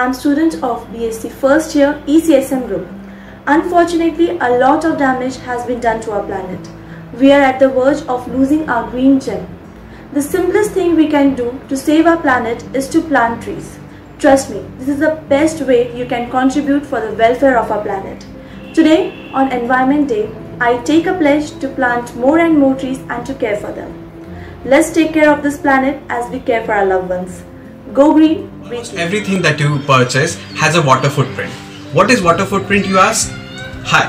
one student of BSc first year ECSM group. Unfortunately, a lot of damage has been done to our planet. We are at the verge of losing our green gem. The simplest thing we can do to save our planet is to plant trees. Trust me, this is the best way you can contribute for the welfare of our planet. Today, on Environment Day, I take a pledge to plant more and more trees and to care for them. Let's take care of this planet as we care for our loved ones. Go green, breathe green. Everything that you purchase has a water footprint. What is water footprint, you ask? Hi,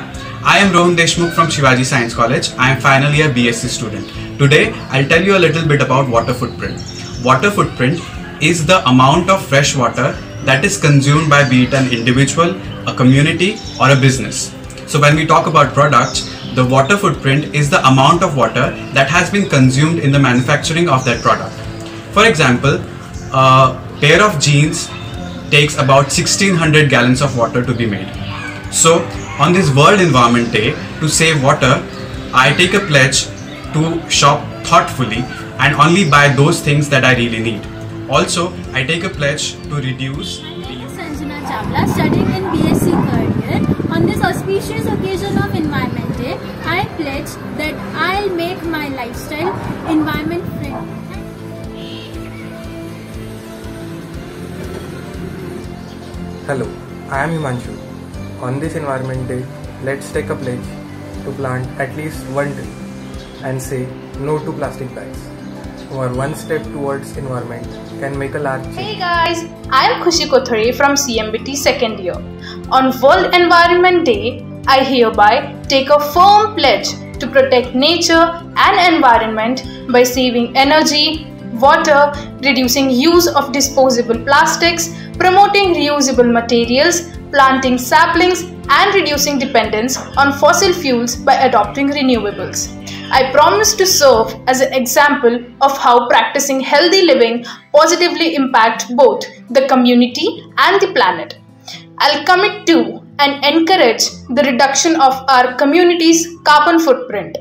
I am Rohan Deshmukh from Shivaji Science College. I am final year BSc student. Today, I'll tell you a little bit about water footprint. Water footprint is the amount of fresh water that is consumed by be it an individual, a community or a business. So when we talk about products, the water footprint is the amount of water that has been consumed in the manufacturing of that product. For example, a pair of jeans takes about 1600 gallons of water to be made. So on this World Environment Day, to save water, I take a pledge to shop thoughtfully and only buy those things that I really need. Also, I take a pledge to reduce. Sanjana Chawla, studying in BSc third year. On this auspicious occasion of Environment Day, I pledge that I'll make my lifestyle environment friendly. Hello, I am Himanshu. On this Environment Day, let's take a pledge to plant at least one tree and say no to plastic bags. Our one step towards environment can make a large change. Hey guys, I am Khushi Kothari from CMBT second year. On World Environment Day, I hereby take a firm pledge to protect nature and environment by saving energy, water, reducing use of disposable plastics, promoting reusable materials, planting saplings and reducing dependence on fossil fuels by adopting renewables. I promise to serve as an example of how practicing healthy living positively impacts both the community and the planet. I'll commit to and encourage the reduction of our community's carbon footprint.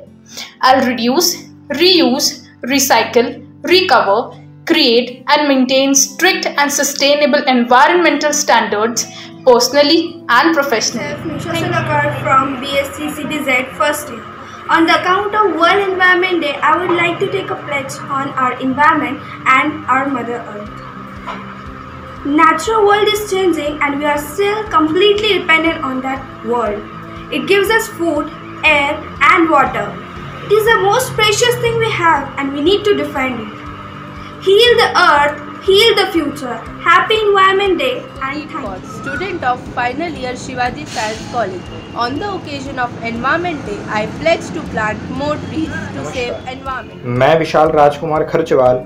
I'll reduce, reuse, recycle, recover, create and maintain strict and sustainable environmental standards personally and professionally. Nisha Salakar from BSc CBZ first year. On the account of World Environment Day, I would like to take a pledge on our environment and our Mother Earth. Natural world is changing and we are still completely dependent on that world. It gives us food, air and water. It is the most precious thing we have and we need to defend it. Heal the earth, heal the future. Happy Environment Day and thank you. Student of final year Shivaji Science College. On the occasion of Environment Day, I pledge to plant more trees to save environment. मैं विशाल राजकुमार खर्चवाल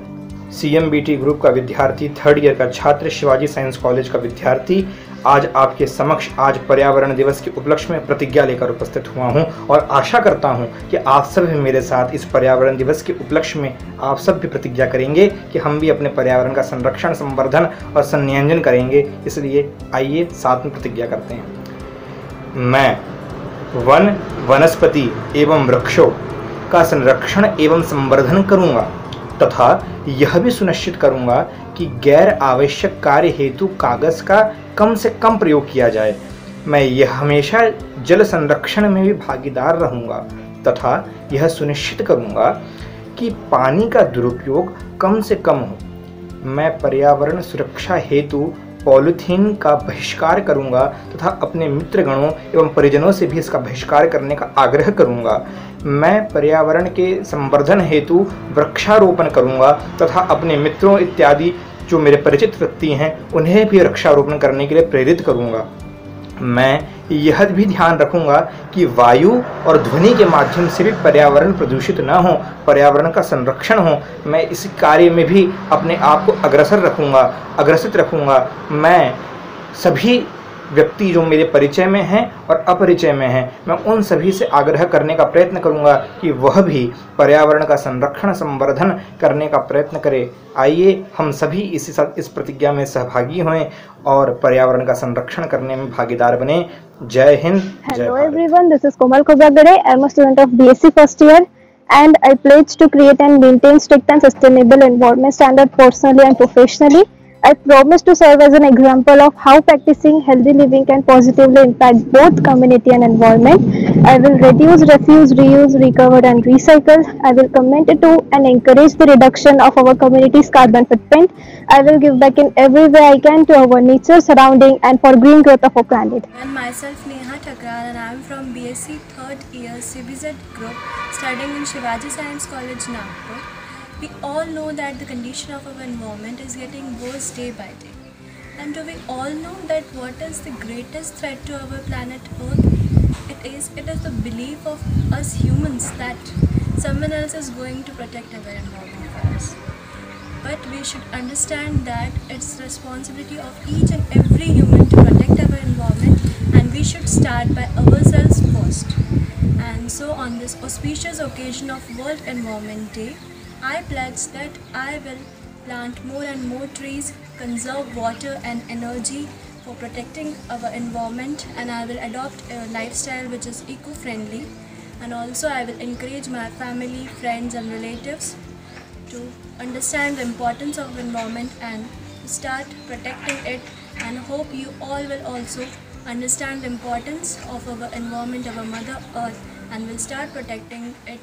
CMBT group का विद्यार्थी, third year का छात्र, Shivaji science college का विद्यार्थी, आज आपके समक्ष आज पर्यावरण दिवस के उपलक्ष्य में प्रतिज्ञा लेकर उपस्थित हुआ हूं और आशा करता हूं कि आप सब भी मेरे साथ इस पर्यावरण दिवस के उपलक्ष्य में आप सब भी प्रतिज्ञा करेंगे कि हम भी अपने पर्यावरण का संरक्षण, संवर्धन और संयोजन करेंगे। इसलिए आइए साथ में प्रतिज्ञा करते हैं। मैं वन, वनस्पति एवं वृक्षों का संरक्षण एवं संवर्धन करूंगा तथा यह भी सुनिश्चित करूंगा कि गैर आवश्यक कार्य हेतु कागज का कम से कम प्रयोग किया जाए। मैं यह हमेशा जल संरक्षण में भी भागीदार रहूंगा तथा यह सुनिश्चित करूंगा कि पानी का दुरुपयोग कम से कम हो। मैं पर्यावरण सुरक्षा हेतु पॉलीथीन का बहिष्कार करूंगा तथा अपने मित्रगणों एवं परिजनों से भी इसका बहिष्कार करने का आग्रह करूंगा। मैं पर्यावरण के संवर्धन हेतु वृक्षारोपण करूंगा तथा अपने मित्रों इत्यादि जो मेरे परिचित व्यक्ति हैं उन्हें भी वृक्षारोपण करने के लिए प्रेरित करूंगा। मैं यह भी ध्यान रखूंगा कि वायु और ध्वनि के माध्यम से भी पर्यावरण प्रदूषित न हो, पर्यावरण का संरक्षण हो। मैं इस कार्य में भी अपने आप को अग्रसित रखूंगा। मैं सभी व्यक्ति जो मेरे परिचय में हैं और अपरिचय में हैं, मैं उन सभी से आग्रह करने का प्रयत्न करूंगा कि वह भी पर्यावरण का संरक्षण, संवर्धन करने का प्रयत्न करें। आइए हम सभी इस प्रतिज्ञा में सहभागी हों और पर्यावरण का संरक्षण करने में भागीदार बने। जय हिंद, जय Hello Bharat. everyone, this is Komal Kozagade. I am a student of BSc first year and I pledge to create and maintain strict and sustainable environment standard personally and professionally. I promise to serve as an example of how practicing healthy living can positively impact both community and environment. I will reduce, refuse, reuse, recover and recycle. I will commit to and encourage the reduction of our community's carbon footprint. I will give back in every way I can to our nature surrounding and for green growth of our planet. And myself Neha Thakral, and I am from BSc 3rd year CBZ group studying in Shivaji Science College, Nagpur. We all know that the condition of our environment is getting worse day by day. And do we all know that what is the greatest threat to our planet Earth? It is the belief of us humans that someone else is going to protect our environment for us. But we should understand that it's the responsibility of each and every human to protect our environment, and we should start by ourselves first. And so on this auspicious occasion of World Environment Day, I pledge that I will plant more and more trees, conserve water and energy for protecting our environment, and I will adopt a lifestyle which is eco-friendly, and also I will encourage my family, friends and relatives to understand the importance of environment and start protecting it, and hope you all will also understand the importance of our environment, our Mother Earth, and will start protecting it